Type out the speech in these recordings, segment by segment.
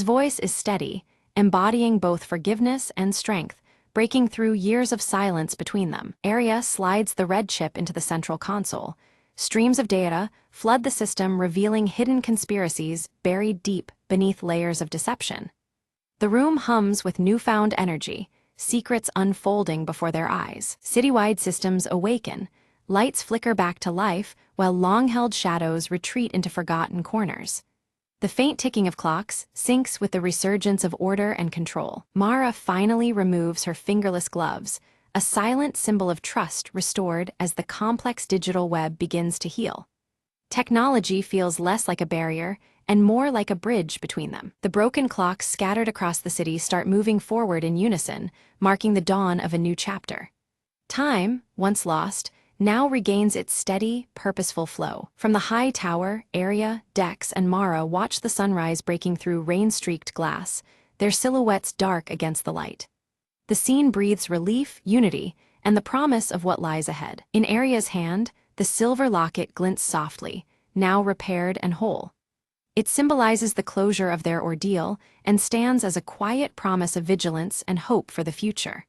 voice is steady, embodying both forgiveness and strength, breaking through years of silence between them. Arya slides the red chip into the central console. Streams of data flood the system, revealing hidden conspiracies buried deep beneath layers of deception. The room hums with newfound energy, secrets unfolding before their eyes. Citywide systems awaken, lights flicker back to life, while long-held shadows retreat into forgotten corners. The faint ticking of clocks syncs with the resurgence of order and control. Mara finally removes her fingerless gloves, a silent symbol of trust restored as the complex digital web begins to heal. Technology feels less like a barrier and more like a bridge between them. The broken clocks scattered across the city start moving forward in unison, marking the dawn of a new chapter. Time, once lost, now regains its steady, purposeful flow. From the high tower, Arya, Dex, and Mara watch the sunrise breaking through rain-streaked glass, their silhouettes dark against the light. The scene breathes relief, unity, and the promise of what lies ahead. In Arya's hand, the silver locket glints softly, now repaired and whole. It symbolizes the closure of their ordeal and stands as a quiet promise of vigilance and hope for the future.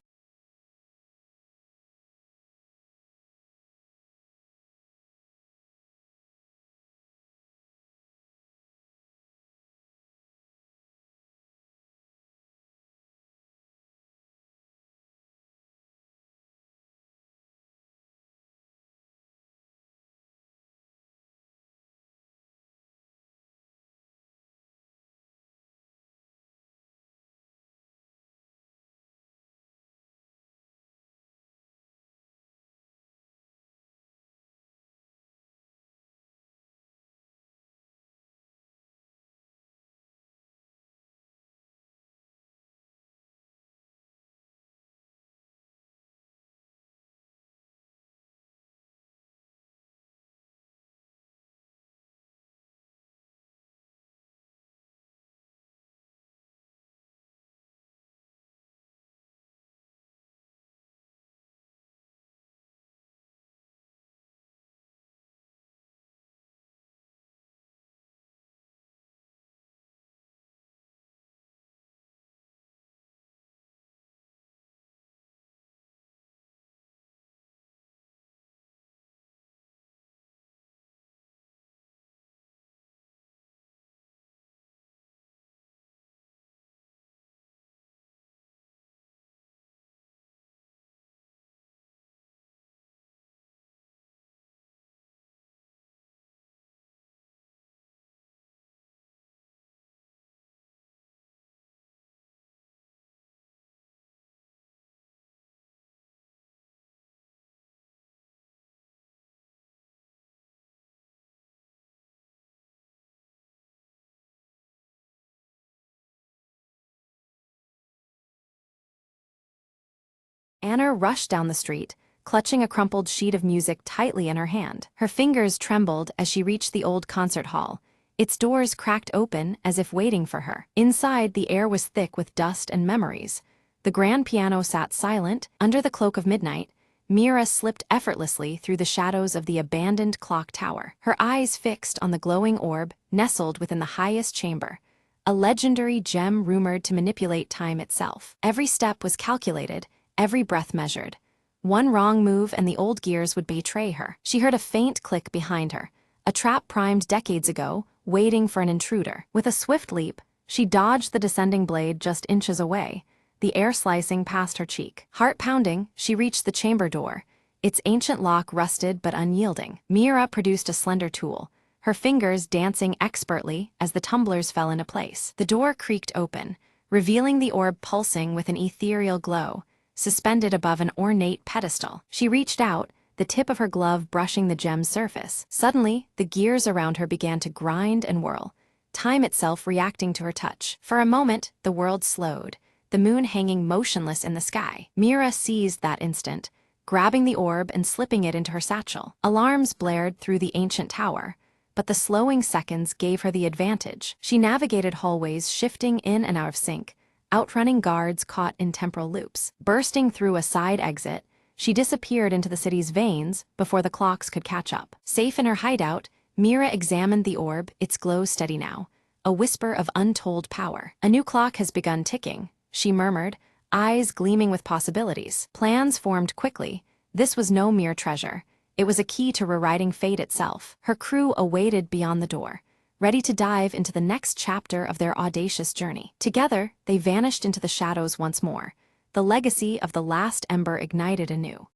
Anna rushed down the street, clutching a crumpled sheet of music tightly in her hand. Her fingers trembled as she reached the old concert hall, its doors cracked open as if waiting for her. Inside, the air was thick with dust and memories. The grand piano sat silent, under the cloak of midnight. Mira slipped effortlessly through the shadows of the abandoned clock tower, her eyes fixed on the glowing orb nestled within the highest chamber, a legendary gem rumored to manipulate time itself. Every step was calculated, every breath measured. One wrong move and the old gears would betray her. She heard a faint click behind her, a trap primed decades ago, waiting for an intruder. With a swift leap, she dodged the descending blade just inches away, the air slicing past her cheek. Heart pounding, she reached the chamber door, its ancient lock rusted but unyielding. Mira produced a slender tool, her fingers dancing expertly as the tumblers fell into place. The door creaked open, revealing the orb pulsing with an ethereal glow, suspended above an ornate pedestal. She reached out, the tip of her glove brushing the gem's surface. Suddenly, the gears around her began to grind and whirl, time itself reacting to her touch. For a moment, the world slowed, the moon hanging motionless in the sky. Mira seized that instant, grabbing the orb and slipping it into her satchel. Alarms blared through the ancient tower, but the slowing seconds gave her the advantage. She navigated hallways shifting in and out of sync, outrunning guards caught in temporal loops. Bursting through a side exit, she disappeared into the city's veins before the clocks could catch up. Safe in her hideout, Mira examined the orb, its glow steady now, a whisper of untold power. "A new clock has begun ticking," she murmured, eyes gleaming with possibilities. Plans formed quickly. This was no mere treasure. It was a key to rewriting fate itself. Her crew awaited beyond the door, ready to dive into the next chapter of their audacious journey. Together, they vanished into the shadows once more. The legacy of the last ember ignited anew.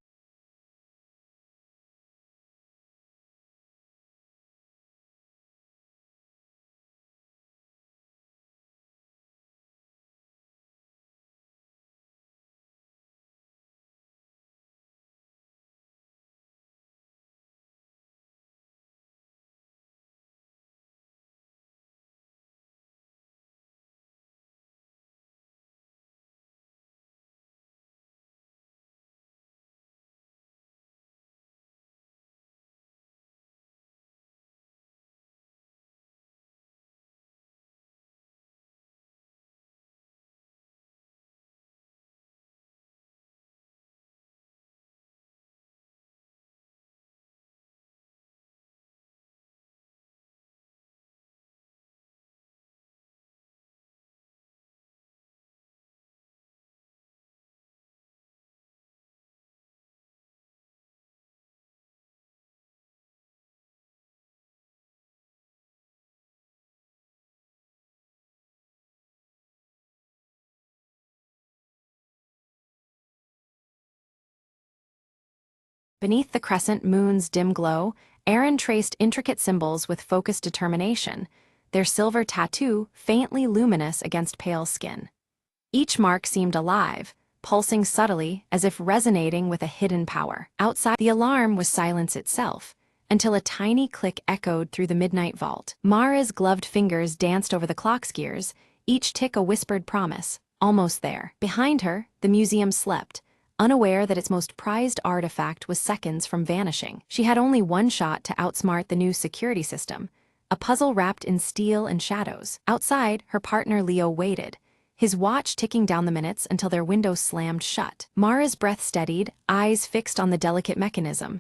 Beneath the crescent moon's dim glow, Aaron traced intricate symbols with focused determination, their silver tattoo faintly luminous against pale skin. Each mark seemed alive, pulsing subtly as if resonating with a hidden power. Outside, the alarm was silence itself, until a tiny click echoed through the midnight vault. Mara's gloved fingers danced over the clock's gears, each tick a whispered promise, almost there. Behind her, the museum slept, unaware that its most prized artifact was seconds from vanishing. She had only one shot to outsmart the new security system, a puzzle wrapped in steel and shadows. Outside, her partner Leo waited, his watch ticking down the minutes until their window slammed shut. Mara's breath steadied, eyes fixed on the delicate mechanism.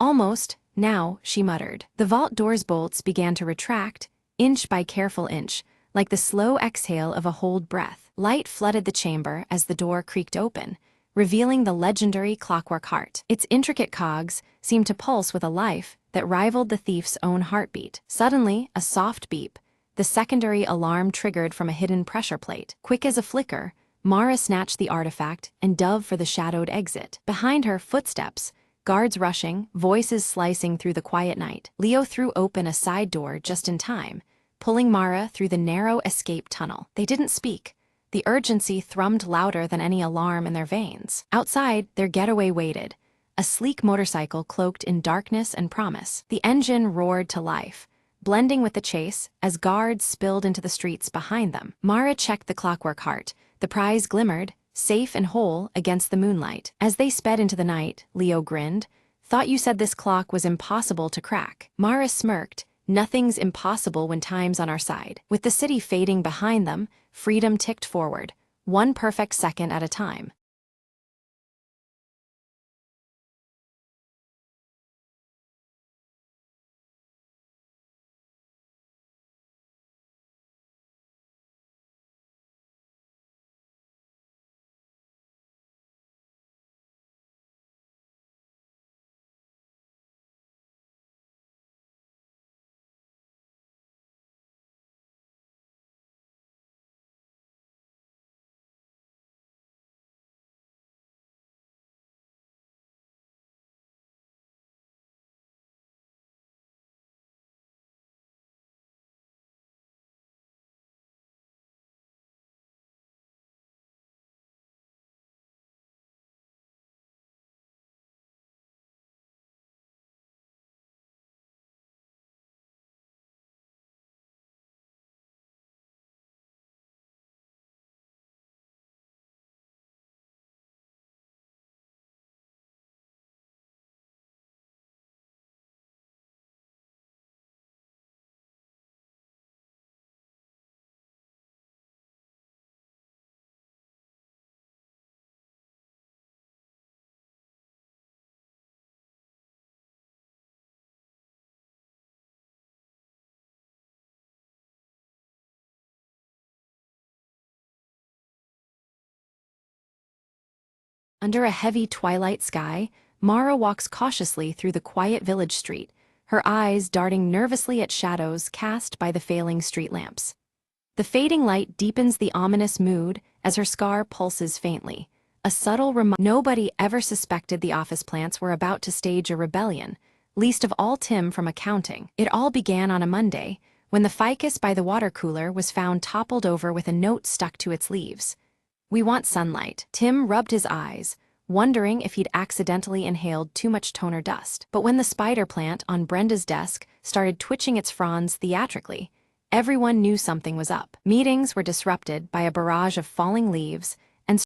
"Almost, now," she muttered. The vault door's bolts began to retract, inch by careful inch, like the slow exhale of a holed breath. Light flooded the chamber as the door creaked open, revealing the legendary clockwork heart. Its intricate cogs seemed to pulse with a life that rivaled the thief's own heartbeat. Suddenly, a soft beep, the secondary alarm triggered from a hidden pressure plate. Quick as a flicker, Mara snatched the artifact and dove for the shadowed exit. Behind her, footsteps, guards rushing, voices slicing through the quiet night. Leo threw open a side door just in time, pulling Mara through the narrow escape tunnel. They didn't speak. The urgency thrummed louder than any alarm in their veins. Outside, their getaway waited, a sleek motorcycle cloaked in darkness and promise. The engine roared to life, blending with the chase as guards spilled into the streets behind them. Mara checked the clockwork heart. The prize glimmered, safe and whole against the moonlight. As they sped into the night, Leo grinned. "Thought you said this clock was impossible to crack." Mara smirked. "Nothing's impossible when time's on our side." With the city fading behind them, freedom ticked forward, one perfect second at a time. Under a heavy twilight sky, Mara walks cautiously through the quiet village street, her eyes darting nervously at shadows cast by the failing street lamps. The fading light deepens the ominous mood as her scar pulses faintly. A subtle reminder. Nobody ever suspected the office plants were about to stage a rebellion, least of all Tim from accounting. It all began on a Monday, when the ficus by the water cooler was found toppled over with a note stuck to its leaves. "We want sunlight." Tim rubbed his eyes, wondering if he'd accidentally inhaled too much toner dust. But when the spider plant on Brenda's desk started twitching its fronds theatrically, everyone knew something was up. Meetings were disrupted by a barrage of falling leaves,